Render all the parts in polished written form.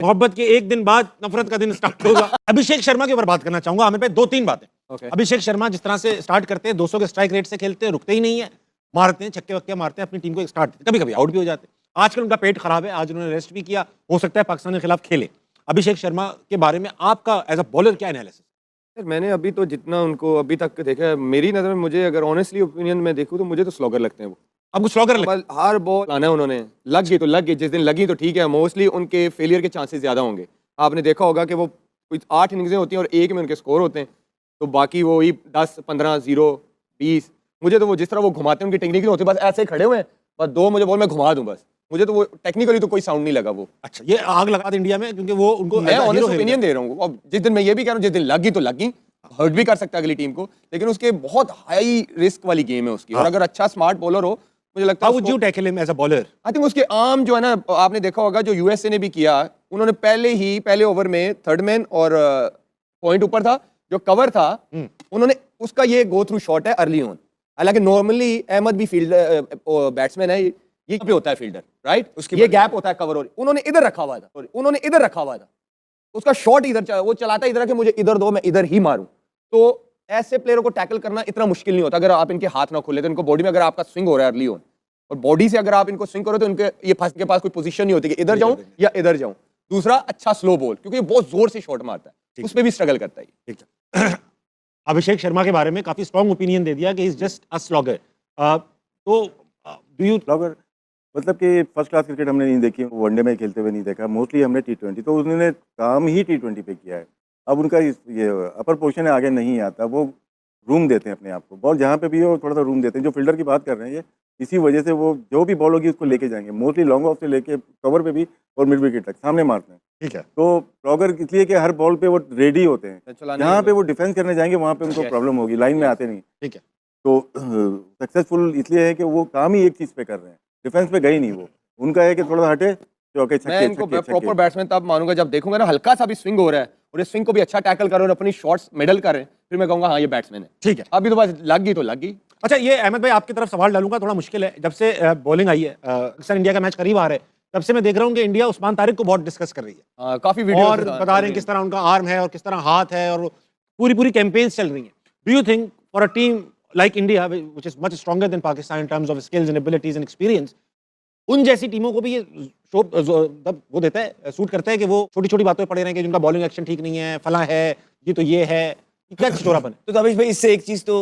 मोहब्बत के एक दिन बाद नफरत का दिन स्टार्ट होगा। अभिषेक शर्मा के ऊपर बात करना चाहूंगा आमिर भाई, 2-3 बातें। अभिषेक शर्मा जिस तरह से स्टार्ट करते हैं, 200 के स्ट्राइक रेट से खेलते हैं, रुकते ही नहीं है, मारते हैं, छक्के वक्के मारते हैं, अपनी टीम को स्टार्ट, कभी कभी आउट भी हो जाते हैं। आजकल उनका पेट खराब है, आज उन्होंने रेस्ट भी किया, हो सकता है पाकिस्तान के खिलाफ खेले। अभिषेक शर्मा के बारे में आपका एज अ बॉलर क्या एनालिसिस? सर मैंने अभी तो जितना उनको अभी तक देखा है, मेरी नज़र में मुझे अगर ऑनेस्टली ओपिनियन में देखूँ तो मुझे तो स्लॉगर लगते हैं वो। अब कुछ स्लॉगर हर बॉल आना है उन्होंने, लग गई तो लग गई, जिस दिन लगी तो ठीक है, मोस्टली उनके फेलियर के चांसेस ज़्यादा होंगे। आपने देखा होगा कि वो कुछ 8 इनिंग्सें होती हैं और एक में उनके स्कोर होते हैं, तो बाकी वो ही 10, 15, 0, 20। मुझे तो वो जिस तरह वो घुमाते हैं, उनकी टेक्निक नहीं होती, बस ऐसे खड़े हुए हैं, बस 2 मुझे बॉल मैं घुमा दूँ बस। मुझे तो वो टेक्निकली तो कोई साउंड नहीं लगा वो। अच्छा, ये आग लगा दे इंडिया में, क्योंकि वो उनको मैं ऑनेस्ट ओपिनियन दे रहा हूँ। अब जिस दिन मैं ये भी कह रहा हूँ, जिस दिन लगी तो लगी, हर्ट भी कर सकता है अगली टीम को, लेकिन उसके बहुत हाई रिस्क वाली गेम है उसकी। और अगर अच्छा स्मार्ट बॉलर हो, मुझे लगता है how would you tackle him as a bowler? I think उसके आर्म जो है ना, आपने देखा होगा जो यूएसए ने भी किया, उन्होंने पहले ओवर में थर्ड मैन और पॉइंट ऊपर था, जो कवर था उन्होंने उसका ये गो थ्रू शॉट है अर्ली ऑन। हालांकि नॉर्मली अहमद भी फील्डर बैट्समैन है, ये पे होता है फील्डर, राइट? ये गैप होता है कवर, और उन्होंने इधर रखा हुआ था, उसका शॉट इधर वो चलाता इधर है कि मुझे इधर दो, मैं इधर ही मारूं। तो ऐसे प्लेयरों को टैकल करना इतना मुश्किल नहीं होता अगर आप इनके हाथ ना खोले तो। इनको बॉडी में अगर आपका स्विंग हो रहा है अर्ली ऑन, और बॉडी से अगर आप इनको स्विंग करो तो इनके ये के पास कोई पोजीशन नहीं होती कि इधर जाऊं या इधर जाऊं। दूसरा, अच्छा स्लो बॉल, क्योंकि ये बहुत जोर से शॉट मारता है, उस पर भी स्ट्रगल करता है। ठीक है। अभिषेक शर्मा के बारे में काफी स्ट्रॉन्ग ओपिनियन दे दिया कि इज जस्ट अ स्लॉगर। तो डू यू स्लॉगर मतलब कि फर्स्ट क्लास क्रिकेट हमने नहीं देखी, वनडे में खेलते हुए नहीं देखा, मोस्टली हमने T20, तो उन्होंने काम ही T20 पे किया है। अब उनका ये अपर पोर्शन है, आगे नहीं आता, वो रूम देते हैं अपने आप को, बॉल जहाँ पे भी हो थोड़ा सा रूम देते हैं। जो फील्डर की बात कर रहे हैं ये, इसी वजह से वो जो भी बॉल होगी उसको लेके जाएंगे, मोस्टली लॉन्ग ऑफ से लेके कवर पे भी और मिड विकेट तक सामने मारते हैं। ठीक है। तो स्लॉगर इसलिए कि हर बॉल पे वो रेडी होते हैं, जहाँ पे वो डिफेंस करने जाएंगे वहाँ पे उनको प्रॉब्लम होगी, लाइन में आते नहीं। ठीक है। तो सक्सेसफुल इसलिए है कि वो काम ही एक चीज़ पे कर रहे हैं, डिफेंस पे गए नहीं वो। उनका है कि थोड़ा सा हटे, चौके छक्के। मैं इनको प्रॉपर बैट्समैन तब मानूंगा जब देखूंगा ना हल्का सा भी स्विंग हो रहा है और ये स्विंग को भी अच्छा टैकल कर रहे हैं और अपनी शॉट्स मेडल कर रहे हैं, फिर मैं कहूंगा हाँ ये बैट्समैन है। ठीक है। अभी तो बस लग गई तो लग गई। अच्छा, ये अहमद भाई आपकी तरफ सवाल डालूंगा, थोड़ा मुश्किल है। जब से बॉलिंग आई है, अक्सर इंडिया का मैच करीब आ रहा है, तब से मैं देख रहा हूँ कि इंडिया उस्मान तारिक को बहुत डिस्कस कर रही है, काफी वीडियो और बता रहे हैं किस तरह उनका आर्म है और किस तरह हाथ है, और पूरी कैंपेन्स चल रही हैं। Do you think for a team like India which is much stronger than Pakistan in terms of skills and abilities and experience, उन जैसी टीमों को भी ये वो देता है, सूट करता है कि वो छोटी छोटी बातों पर पड़े रहें कि जिनका बॉलिंग एक्शन ठीक नहीं है, फला है, ये है, क्या छिछोरापन है? तो तबिश भाई, इससे एक चीज तो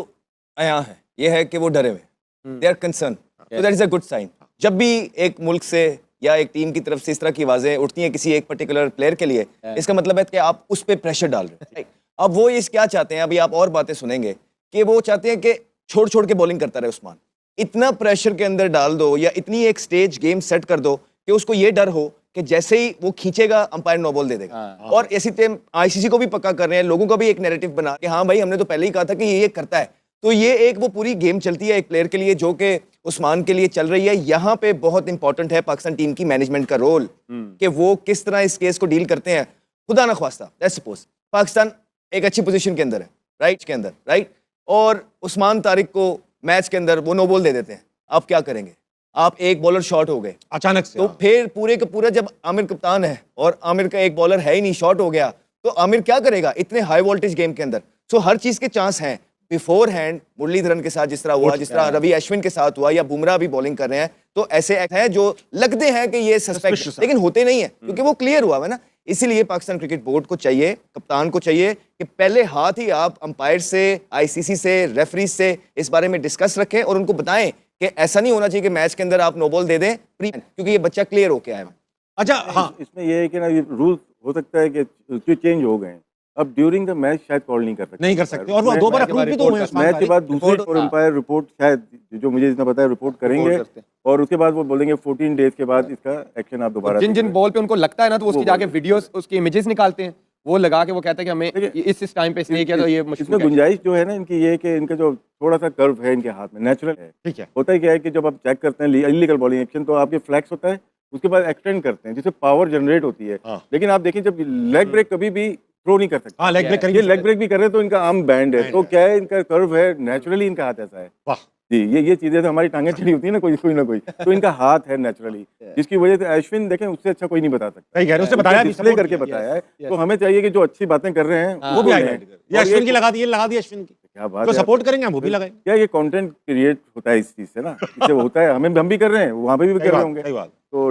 आया है, ये है कि वो डरे हुए, दे आर कंसर्न, तो that is a good sign. जब भी एक मुल्क से या एक टीम की तरफ से इस तरह की आवाजें उठती हैं किसी एक पर्टिकुलर प्लेयर के लिए, इसका मतलब है कि आप उस पर प्रेशर डाल रहे हैं। अब वो इस क्या चाहते हैं, अभी आप और बातें सुनेंगे, कि वो चाहते हैं कि छोड़ छोड़ के बॉलिंग करता रहे उस्मान, इतना प्रेशर के अंदर डाल दो या इतनी एक स्टेज गेम सेट कर दो कि उसको ये डर हो कि जैसे ही वो खींचेगा अंपायर नो बॉल दे देगा। और इसी तरह आईसीसी को भी पक्का कर रहे हैं, लोगों का भी एक नैरेटिव बना कि हाँ भाई हमने तो पहले ही कहा था कि ये करता है। तो ये एक वो पूरी गेम चलती है एक प्लेयर के लिए जो कि उस्मान के लिए चल रही है। यहाँ पे बहुत इंपॉर्टेंट है पाकिस्तान टीम की मैनेजमेंट का रोल, कि वो किस तरह इस केस को डील करते हैं। खुदा ना ख्वास्ता, लेट्स सपोज पाकिस्तान एक अच्छी पोजीशन के अंदर है, राइट, और उस्मान तारिक को मैच के अंदर वो नो बॉल दे देते हैं, आप क्या करेंगे? आप एक बॉलर शॉर्ट हो गए अचानक से, तो फिर पूरे का पूरा, जब आमिर कप्तान है और आमिर का एक बॉलर है ही नहीं, शॉर्ट हो गया, तो आमिर क्या करेगा इतने हाई वोल्टेज गेम के अंदर? सो हर चीज के चांस हैं बिफोर हैंड। मुरलीधरन के साथ जिस तरह हुआ, जिस तरह रवि अश्विन के साथ हुआ, या बुमराह भी बॉलिंग कर रहे हैं, तो ऐसे एक्ट हैं जो लगते हैं कि ये सस्पेक्ट, लेकिन होते नहीं है क्योंकि वो क्लियर हुआ है ना। इसीलिए पाकिस्तान क्रिकेट बोर्ड को चाहिए, कप्तान को चाहिए कि पहले हाथ ही आप अंपायर से, आईसीसी से, रेफरीज से इस बारे में डिस्कस रखें और उनको बताएं कि ऐसा नहीं होना चाहिए कि मैच के अंदर आप नो बॉल दे दें, क्योंकि ये बच्चा क्लियर होके आया है। अच्छा, हाँ, इसमें ये है कि ना ये रूल हो सकता है कि चेंज हो गए हैं, अब ड्यूरिंग द मैच शायद कॉल नहीं कर सकते, और वो दो बार अप्रूव भी तो हुए हैं मैच के बाद दूसरे और एम्पायर रिपोर्ट शायद जो मुझे जितना पता है रिपोर्ट करेंगे, और उसके बाद वो बोलेंगे 14 डेज के बाद इसका एक्शन आप दोबारा। जिन बॉल पे उनको लगता है ना, तो उसकी जाके वीडियोस, उसकी इमेजेस निकालते हैं, वो लगा के वो कहता है कि हमें इस टाइम पे इसने किया, तो ये इसमें गुंजाइश जो है ना इनकी, ये कि इनका जो थोड़ा सा कर्व है इनके हाथ में नेचुरल है। ठीक है। होता है क्या है कि जब आप चेक करते हैं इलीगल बॉलिंग एक्शन, तो आपके फ्लैक्स होता है, उसके बाद एक्सटेंड करते हैं जिससे पावर जनरेट होती है। लेकिन आप देखिए जब लेग ब्रेक कभी भी थ्रो नहीं कर सकते, लेग ब्रेक ये लेग ब्रेक भी कर रहे हैं तो इनका आर्म बैंड है, तो क्या है इनका कर्व है, नेचुरली इनका हाथ ऐसा है। वाह, जी ये चीजें तो हमारी टांगें चढ़ी होती है ना कोई ना कोई, तो इनका हाथ है नेचुरली, जिसकी वजह से अश्विन देखें उससे अच्छा कोई नहीं बता सकता। सही कह रहे हैं, उसने बताया भी, डिस्प्ले support करके किया। बताया है, तो हमें चाहिए कि जो अच्छी बातें कर रहे हैं वो भी उनको हाईलाइट लें। कर, ये और अश्विन की लगा दी अश्विन की, क्या बात तो है, सपोर्ट करेंगे हम वो भी लगाएं। क्या ये कंटेंट क्रिएट होता है इस चीज से ना, इससे वो होता है, हम भी कर रहे हैं, वहाँ पे भी कर रहे होंगे, सही बात। तो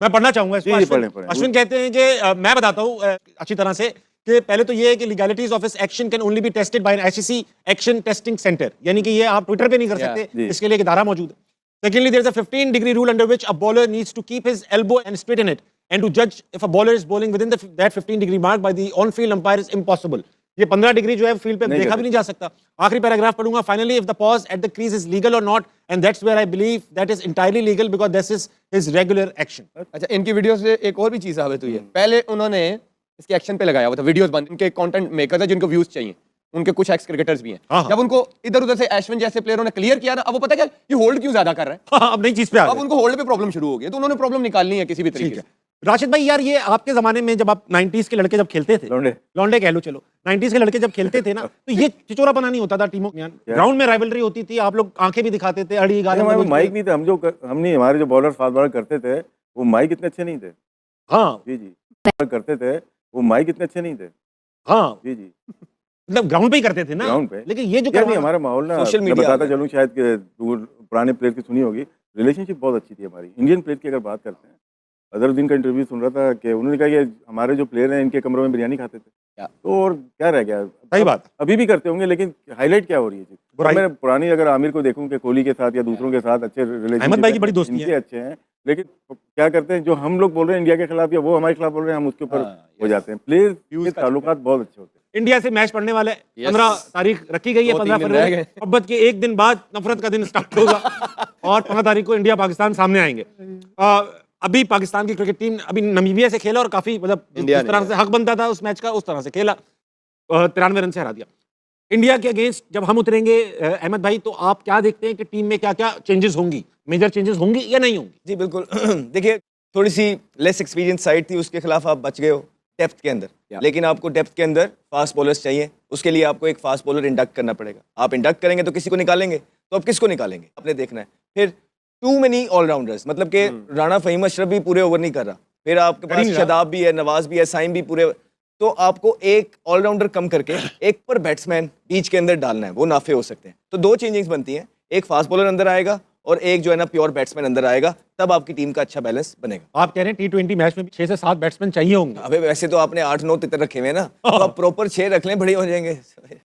मैं पढ़ना चाहूंगा इसको। जी, अश्विन पढ़ें। अश्विन कहते हैं कि मैं बताता हूं अच्छी तरह से कि पहले तो ये है कि legalities of his action can only be tested by an ICC action testing centre, यानी कि ये आप ट्विटर पे नहीं कर सकते, जी। इसके लिए एक इदारा मौजूद है। Secondly, there is a 15-degree rule under which a bowler needs to keep his elbow and straighten it, and to judge if a bowler is bowling within that 15-degree mark by the on-field umpire is impossible. ये 15 degree जो है field पे नहीं देखा कर भी नहीं जा सकता। आखिरी पैराग्राफ पढ़ूंगा। Finally if the pause at the crease is legal or not, and that's where I believe that is entirely legal because this is his regular action. अच्छा, इनकी वीडियो से एक और भी चीज साबित हुई है। पहले उन्होंने इसके एक्शन पे लगाया हुआ था, वीडियोस बंद, इनके कंटेंट मेकर है जिनको व्यूज चाहिए, उनके कुछ एक्स क्रिकेटर्स भी हैं। हाँ। जब उनको इधर उधर से अश्विन जैसे प्लेयरों ने क्लियर किया ना, अब वो पता क्या, ये होल्ड क्यों ज्यादा कर रहे हैं, हाँ, अब नई चीज पे आ अब गए। उनको होल्ड पे प्रॉब्लम शुरू हो गई है, तो उन्होंने प्रॉब्लम निकालनी है किसी भी ठीक तरीके है से। राशिद भाई, यार ये आपके जमाने में जब आप 90s के लड़के जब खेलते थे, लौंडे। लौंडे कह लो, चलो 90s के लड़के जब खेलते थे ना, तो ये चिचोरापना नहीं होता था टीमों के ग्राउंड में राइवलरी होती थी, आप लोग आंखें भी दिखाते थे, अड़ी गाली हमारे गलौज माइक भी- नहीं थे, हम नहीं, हमारे जो बॉलर फास्ट बॉलर करते थे वो माइक इतने अच्छे नहीं थे। हाँ जी बॉलर करते थे वो माइक इतने अच्छे नहीं थे। हाँ, जी मतलब ग्राउंड पे ही करते थे ना, ग्राउंड पे। लेकिन ये जो क्या नहीं, करवाना- हमारा माहौल ना, Social मैं media बताता आ गया। चलूँ, शायद कि पुराने प्लेयर की सुनी होगी, रिलेशनशिप बहुत अच्छी थी हमारी। इंडियन प्लेयर की अगर बात करते हैं, अजहरुद्दीन का इंटरव्यू सुन रहा था कि उन्होंने कहा कि हमारे जो प्लेयर हैं इनके कमरों में बिरयानी खाते थे, तो और क्या रह गया। सही बात। अभी भी करते होंगे, लेकिन हाईलाइट क्या हो रही है जी? बुराई। मैं पुरानी अगर आमिर को देखूं कि कोहली के साथ या दूसरों के साथ अच्छे रिलेशन, अहमद भाई की बड़ी दोस्ती इनके है। अच्छे हैं, लेकिन क्या करते हैं, जो हम लोग बोल रहे हैं इंडिया के खिलाफ या वो हमारे खिलाफ बोल रहे हैं, हम उसके ऊपर हो जाते हैं। प्लेयर के ताल्लुकात बहुत अच्छे होते हैं। इंडिया से मैच पड़ने वाले 15 तारीख रखी गई है, 2-3 15 दिन रह फरवरी। गए। मोहब्बत के एक दिन बाद नफरत का दिन स्टार्ट होगा और 15 तारीख को इंडिया पाकिस्तान सामने आएंगे। अभी पाकिस्तान की क्रिकेट टीम अभी नमीबिया से खेला और काफी मतलब इंडिया जिस तरह ने, से हक बनता था उस मैच का, उस तरह से खेला, 93 रन से हरा दिया। इंडिया के अगेंस्ट जब हम उतरेंगे अहमद भाई, तो आप क्या देखते हैं कि टीम में क्या क्या चेंजेस होंगी, मेजर चेंजेस होंगी या नहीं होंगी? जी बिल्कुल। देखिए, थोड़ी सी लेस एक्सपीरियंस साइड थी, उसके खिलाफ आप बच गए हो डेप्थ के अंदर, लेकिन आपको डेप्थ के अंदर फास्ट बॉलर्स चाहिए। उसके लिए आपको एक फास्ट बॉलर इंडक्ट करना पड़ेगा। आप इंडक्ट करेंगे तो किसी को निकालेंगे, तो अब किसको निकालेंगे आपने देखना है। फिर टू मेनी ऑलराउंडर्स, मतलब कि राणा फहीम अशरफ भी पूरे ओवर नहीं कर रहा, फिर आपके कर ही पास नहीं रहा। शदाब भी है, नवाज भी है, साइम भी पूरे, तो आपको एक ऑलराउंडर कम करके एक पर बैट्समैन बीच के अंदर डालना है, वो नाफे हो सकते हैं। तो दो चेंजिंग्स बनती हैं, एक फास्ट बॉलर अंदर आएगा और एक जो है ना प्योर बैट्समैन अंदर आएगा, तब आपकी टीम का अच्छा बैलेंस बनेगा। आप कह रहे हैं T20 मैच में भी 6 से 7 बैट्समैन चाहिए होंगे। अबे वैसे तो आपने 8-9 तितर रखे हुए हैं ना, तो आप प्रॉपर 6 रख लें, बड़े हो जाएंगे।